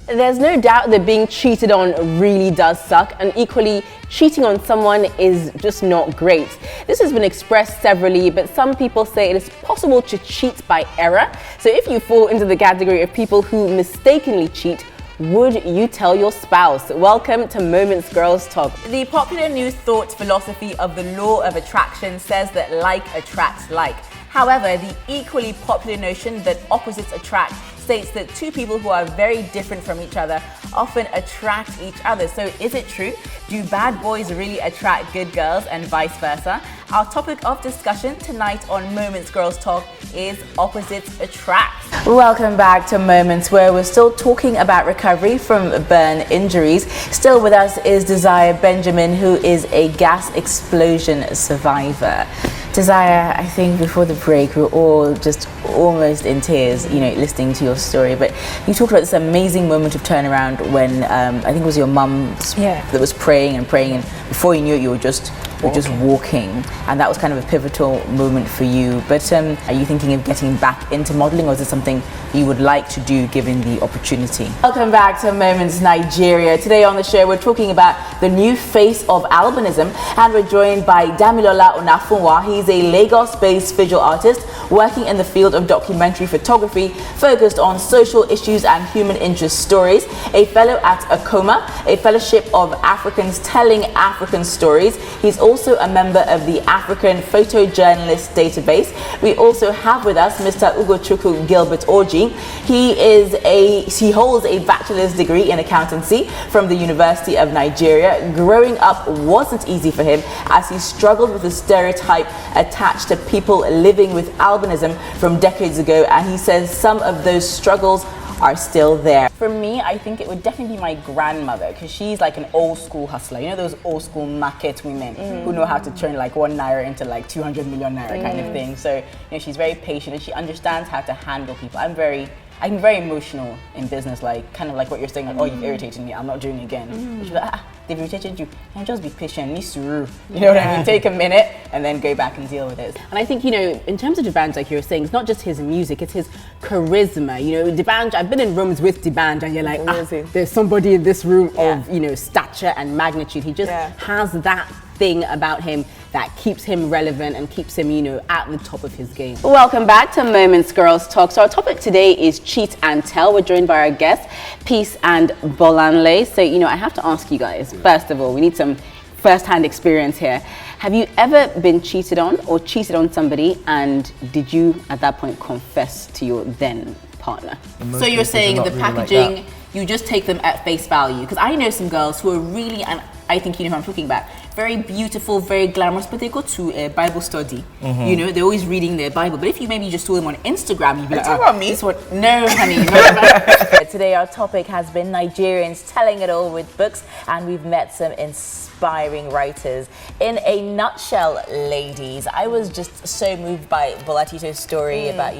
There's no doubt that being cheated on really does suck, and equally, cheating on someone is just not great. This has been expressed severally, but some people say it is possible to cheat by error. So if you fall into the category of people who mistakenly cheat, would you tell your spouse? Welcome to Moments Girls Talk. The popular new thought philosophy of the law of attraction says that like attracts like. However, the equally popular notion that opposites attract states that two people who are very different from each other often attract each other. So is it true? Do bad boys really attract good girls and vice versa? Our topic of discussion tonight on Moments Girls Talk is opposites attract. Welcome back to Moments, where we're still talking about recovery from burn injuries. Still with us is Desire Benjamin, who is a gas explosion survivor. Desire, I think before the break, we were all just almost in tears, listening to your story. But you talked about this amazing moment of turnaround when I think it was your mum that was praying, and before you knew it, you were just walking, and that was kind of a pivotal moment for you. But are you thinking of getting back into modeling, or is it something you would like to do given the opportunity? Welcome back to Moments Nigeria. Today on the show, we're talking about the new face of albinism, and we're joined by Damilola Onafunwa. He's a Lagos-based visual artist working in the field of documentary photography, focused on social issues and human interest stories. A fellow at ACOMA, a fellowship of Africans telling African stories. He's also a member of the African Photojournalist Database. We also have with us Mr. Ugochukwu Gilbert Orji. He holds a bachelor's degree in accountancy from the University of Nigeria. Growing up wasn't easy for him, as he struggled with the stereotype attached to people living with albinism from decades ago, and he says some of those struggles are still there. For me, I think it would definitely be my grandmother, because she's like an old school hustler. You know those old school market women who know how to turn like 1 naira into like 200 million naira kind of thing. So she's very patient and she understands how to handle people. I'm very emotional in business, like kind of like what you're saying, like, oh, you've irritated me, I'm not doing it again. She's like, they've irritated you, and just be patient, nisuru. You know what I mean? Take a minute and then go back and deal with it. And I think, in terms of D'banj, like you were saying, it's not just his music, it's his charisma. D'banj, I've been in rooms with D'banj, and you're like, there's somebody in this room of, stature and magnitude. He just has that thing about him that keeps him relevant and keeps him, at the top of his game. Welcome back to Moments Girls Talk. So our topic today is cheat and tell. We're joined by our guests, Peace and Bolanle. So, I have to ask you guys, first of all, we need some first-hand experience here. Have you ever been cheated on or cheated on somebody, and did you at that point confess to your then partner? So you're saying the packaging, like you just take them at face value? Because I know some girls who are really, and I think you know who I'm talking about, very beautiful, very glamorous, but they go to a Bible study. They're always reading their Bible. But if you maybe just saw them on Instagram, you'd be like, oh, me? This one. No, honey. No. Today our topic has been Nigerians telling it all with books, and we've met some inspiring writers. In a nutshell, ladies, I was just so moved by Bolatito's story about,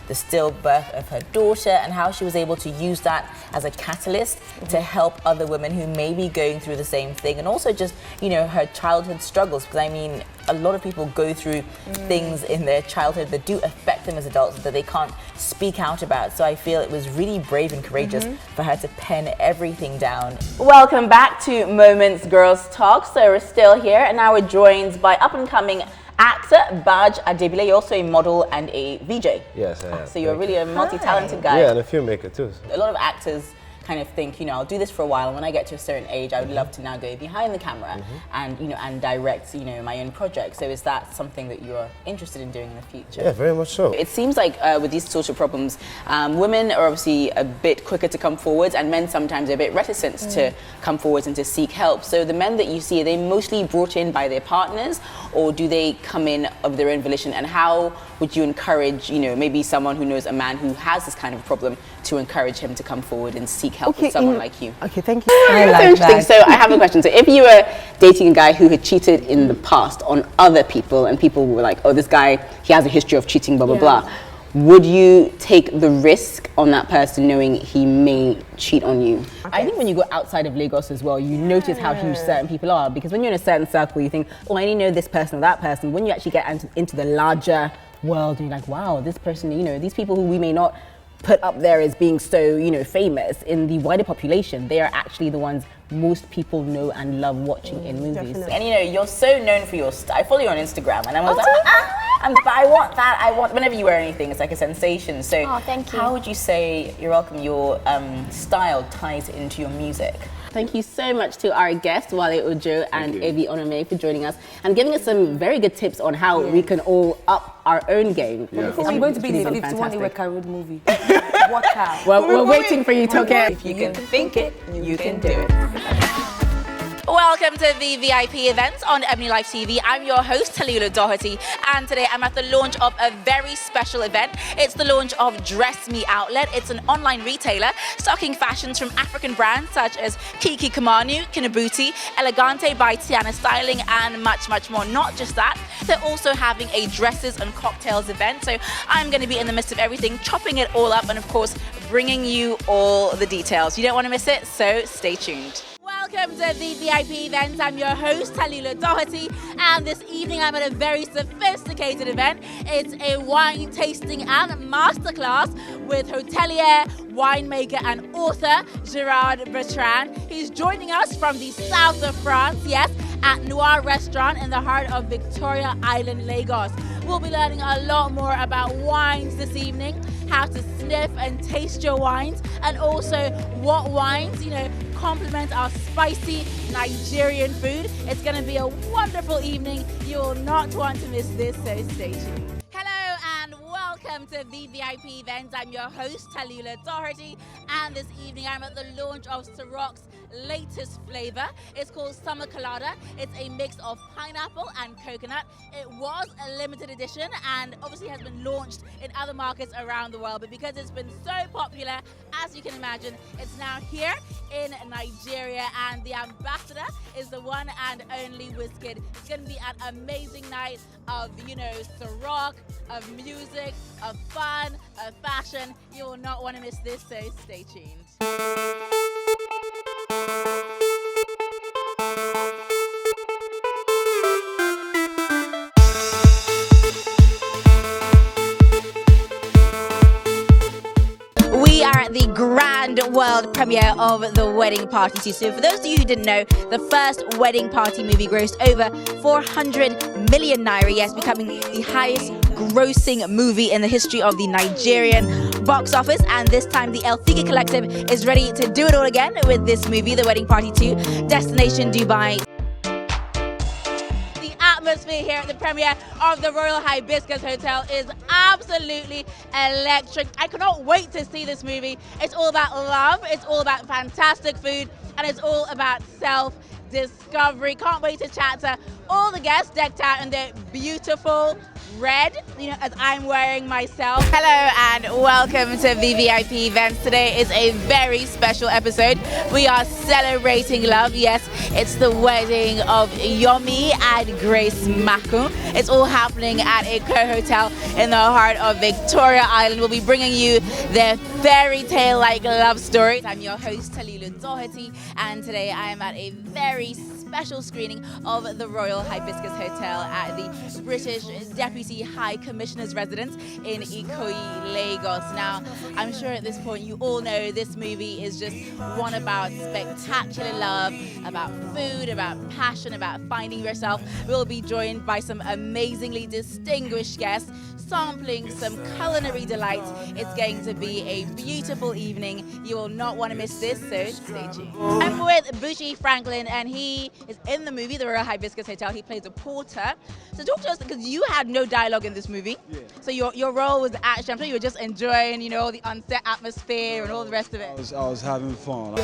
the stillbirth of her daughter, and how she was able to use that as a catalyst to help other women who may be going through the same thing, and also just, her childhood struggles, because I mean, a lot of people go through things in their childhood that do affect them as adults that they can't speak out about. So I feel it was really brave and courageous for her to pen everything down. Welcome back to Moments Girls Talk. So we're still here, and now we're joined by up-and-coming actor Baj Adebile. You're also a model and a VJ. Yes, I am. So you're really a multi-talented guy. Yeah, and a filmmaker too. A lot of actors kind of think, I'll do this for a while, and when I get to a certain age, I would love to now go behind the camera and, and direct, my own project. So is that something that you're interested in doing in the future? Yeah, very much so. It seems like with these social problems, women are obviously a bit quicker to come forward, and men sometimes are a bit reticent to come forward and to seek help. So the men that you see, are they mostly brought in by their partners, or do they come in of their own volition? And how would you encourage, maybe someone who knows a man who has this kind of problem, to encourage him to come forward and seek help with someone like you? Okay, thank you. I like interesting. That. So I have a question. So if you were dating a guy who had cheated in the past on other people, and people were like, oh, this guy, he has a history of cheating, blah, blah, blah, would you take the risk on that person knowing he may cheat on you? Okay. I think when you go outside of Lagos as well, you notice how huge certain people are, because when you're in a certain circle, you think, oh, I only know this person or that person. When you actually get into the larger world, and you're like, wow, this person, these people who we may not put up there as being so, famous, in the wider population, they are actually the ones most people know and love watching in movies. Definitely. And you're so known for your I follow you on Instagram, and I was but I want that. Whenever you wear anything, it's like a sensation. So thank you. How would you say, you're welcome, your style ties into your music? Thank you so much to our guests, Wale Ojo and Evi Onome, for joining us and giving us some very good tips on how we can all up our own game. Yeah. I'm going to be in the 51 Iweka Road movie. Watch out. Well, we're waiting for you, Toke. If you can think it, you can do it. Welcome to the VIP events on Ebony Life TV. I'm your host, Tallulah Doherty, and today I'm at the launch of a very special event. It's the launch of Dress Me Outlet. It's an online retailer stocking fashions from African brands such as Kiki Kamanu, Kinabuti, Elegante by Tiana Styling, and much, much more. Not just that, they're also having a dresses and cocktails event. So I'm going to be in the midst of everything, chopping it all up, and of course, bringing you all the details. You don't want to miss it, so stay tuned. Welcome to the VIP event. I'm your host, Tallulah Doherty, and this evening I'm at a very sophisticated event. It's a wine tasting and masterclass with hotelier, winemaker and author Gerard Bertrand. He's joining us from the south of France, yes, at Noir Restaurant in the heart of Victoria Island, Lagos. We'll be learning a lot more about wines this evening, how to sniff and taste your wines, and also what wines, complement our spicy Nigerian food. It's going to be a wonderful evening. You will not want to miss this, so stay tuned. Hello and welcome to the VIP event. I'm your host, Tallulah Doherty, and this evening I'm at the launch of Ciroc's latest flavor. It's called Summer Colada. It's a mix of pineapple and coconut. It was a limited edition and obviously has been launched in other markets around the world, but because it's been so popular, as you can imagine, it's now here in Nigeria, and the ambassador is the one and only Wizkid. It's going to be an amazing night of, Ciroc, of music, of fun, of fashion. You will not want to miss this, so stay tuned. We are at the grand world premiere of The Wedding Party 2. So for those of you who didn't know, the first wedding party movie grossed over 400 million naira, yes, becoming the highest grossing movie in the history of the Nigerian box office. And this time the El Figi Collective is ready to do it all again with this movie, The Wedding Party 2, Destination Dubai. Atmosphere here at the premiere of the Royal Hibiscus Hotel is absolutely electric. I cannot wait to see this movie. It's all about love, it's all about fantastic food, and it's all about self-discovery. Can't wait to chat to all the guests decked out in their beautiful red, as I'm wearing myself. Hello and welcome to the VIP events. Today is a very special episode. We are celebrating love. Yes, it's the wedding of Yomi and Grace Maku. It's all happening at Eko Hotel in the heart of Victoria Island. We'll be bringing you their fairy tale-like love story. I'm your host, Tallulah Doherty, and today I am at a very special screening of the Royal Hibiscus Hotel at the British Deputy High Commissioner's residence in Ikoyi, Lagos. Now, I'm sure at this point you all know this movie is just one about spectacular love, about food, about passion, about finding yourself. We'll be joined by some amazingly distinguished guests, sampling some culinary delights. It's going to be a beautiful evening. You will not want to miss this, so stay tuned. I'm with Bushi Franklin, and he is in the movie, The Royal Hibiscus Hotel. He plays a porter. So talk to us, because you had no dialogue in this movie. Yeah. So your role was actually, I'm sure you were just enjoying, the on-set atmosphere and all the rest of it. I was having fun.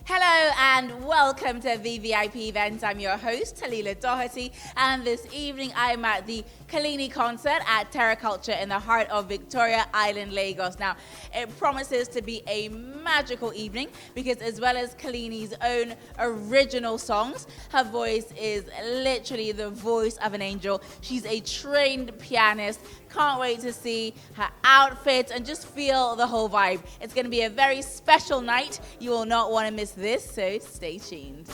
Hello and welcome to the VIP event. I'm your host, Tallulah Doherty, and this evening I'm at the Kalini concert at Terra Culture in the heart of Victoria Island, Lagos. Now, it promises to be a magical evening because as well as Kalini's own original songs, her voice is literally the voice of an angel. She's a trained pianist. Can't wait to see her outfit and just feel the whole vibe. It's going to be a very special night. You will not want to miss this, so stay tuned.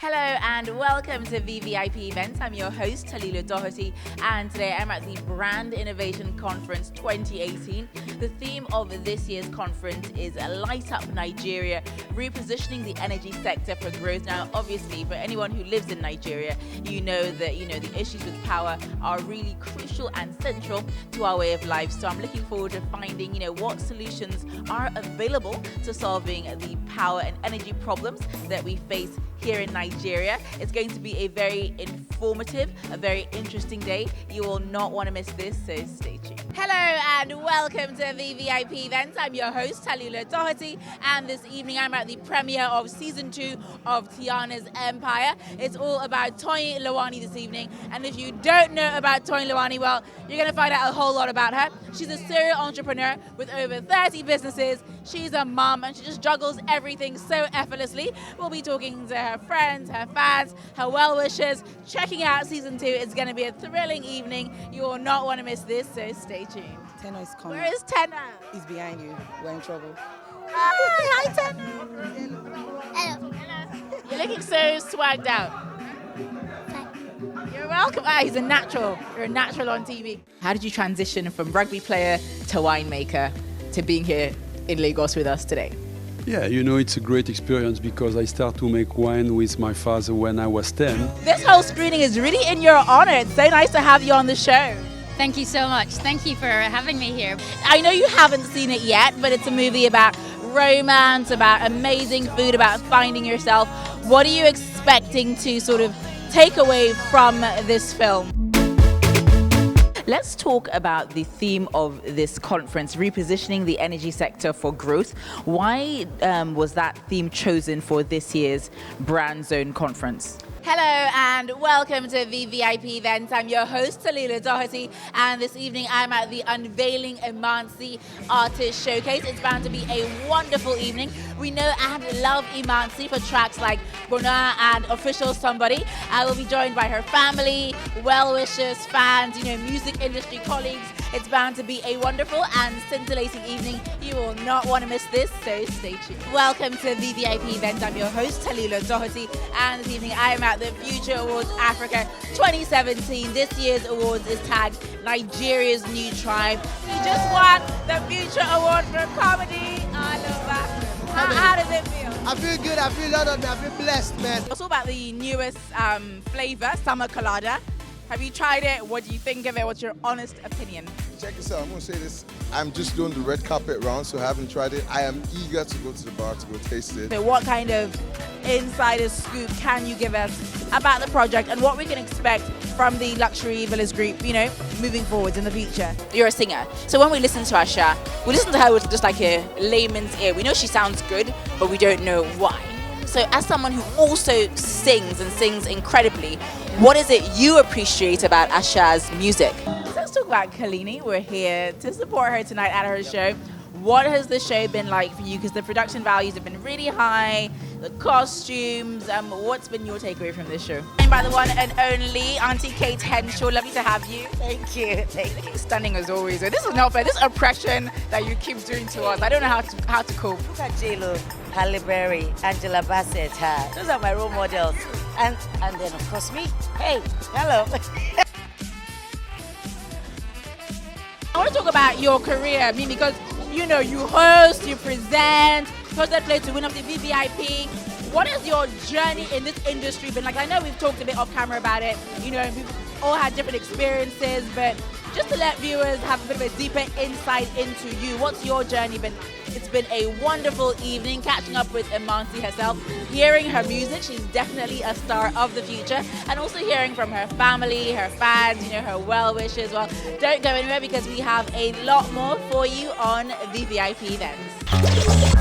Hello and welcome to VVIP Events. I'm your host, Tallulah Doherty, and today I'm at the Brand Innovation Conference 2018. The theme of this year's conference is Light Up Nigeria, repositioning the energy sector for growth. Now, obviously, for anyone who lives in Nigeria, you know that the issues with power are really crucial and central to our way of life. So I'm looking forward to finding, what solutions are available to solving the power and energy problems that we face here in Nigeria. It's going to be a very informative, a very interesting day. You will not want to miss this, so stay tuned. Hello and welcome to VVIP Events. I'm your host, Tallulah Doherty, and this evening I'm at the premiere of Season 2 of Tiana's Empire. It's all about Toyin Lawani this evening, and if you don't know about Toyin Lawani, well, you're going to find out a whole lot about her. She's a serial entrepreneur with over 30 businesses. She's a mum, and she just juggles everything so effortlessly. We'll be talking to her friends, her fans, her well-wishers, checking out Season 2. It's going to be a thrilling evening. You will not want to miss this, so stay tuned. Tenor is coming. Where is Tenor? He's behind you. We're in trouble. Hi, Tenor. Hello. You're looking so swagged out. You're welcome. He's a natural. You're a natural on TV. How did you transition from rugby player to winemaker to being here in Lagos with us today? Yeah, it's a great experience because I started to make wine with my father when I was 10. This whole screening is really in your honor. It's so nice to have you on the show. Thank you so much. Thank you for having me here. I know you haven't seen it yet, but it's a movie about romance, about amazing food, about finding yourself. What are you expecting to sort of take away from this film? Let's talk about the theme of this conference, repositioning the energy sector for growth. Why was that theme chosen for this year's Brand Zone conference? Hello and welcome to VVIP Events. I'm your host, Tallulah Doherty, and this evening I'm at the Unveiling Imansi Artist Showcase. It's bound to be a wonderful evening. We know and love Imansi for tracks like Bona and Official Somebody. I will be joined by her family, well-wishers, fans, music industry colleagues. It's bound to be a wonderful and scintillating evening. You will not want to miss this, so stay tuned. Welcome to VVIP Events. I'm your host, Tallulah Doherty, and this evening I am at the Future Awards Africa 2017. This year's awards is tagged Nigeria's New Tribe. You just won the Future Award for Comedy. I love that. How does it feel? I feel good, I feel honored, I feel blessed, man. It's all about the newest flavor, Summer Colada. Have you tried it? What do you think of it? What's your honest opinion? Check this out, I'm going to say this. I'm just doing the red carpet round, so I haven't tried it. I am eager to go to the bar to go taste it. So what kind of insider scoop can you give us about the project and what we can expect from the Luxury Villas Group, moving forwards in the future? You're a singer, so when we listen to Asha, we listen to her with just like a layman's ear. We know she sounds good, but we don't know why. So as someone who also sings and sings incredibly, what is it you appreciate about Asha's music? Let's talk about Kalini. We're here to support her tonight at her show. What has the show been like for you? Because the production values have been really high, the costumes. What's been your takeaway from this show? And by the one and only Auntie Kate Henshaw, lovely to have you. Thank you. Looking stunning as always. This is not fair. This oppression that you keep doing to us, I don't know how to cope. Look at J-Lo, Halle Berry, Angela Bassett. Those are my role models. And then, of course, me. Hey, hello. I want to talk about your career, because you host, you present, hosted play to win up the VVIP. What has your journey in this industry been like? I know we've talked a bit off camera about it. We've all had different experiences, but just to let viewers have a bit of a deeper insight into you, what's your journey been? It's been a wonderful evening catching up with Imansi herself, hearing her music. She's definitely a star of the future, and also hearing from her family, her fans, her well-wishers. Well, don't go anywhere because we have a lot more for you on VVIP Events.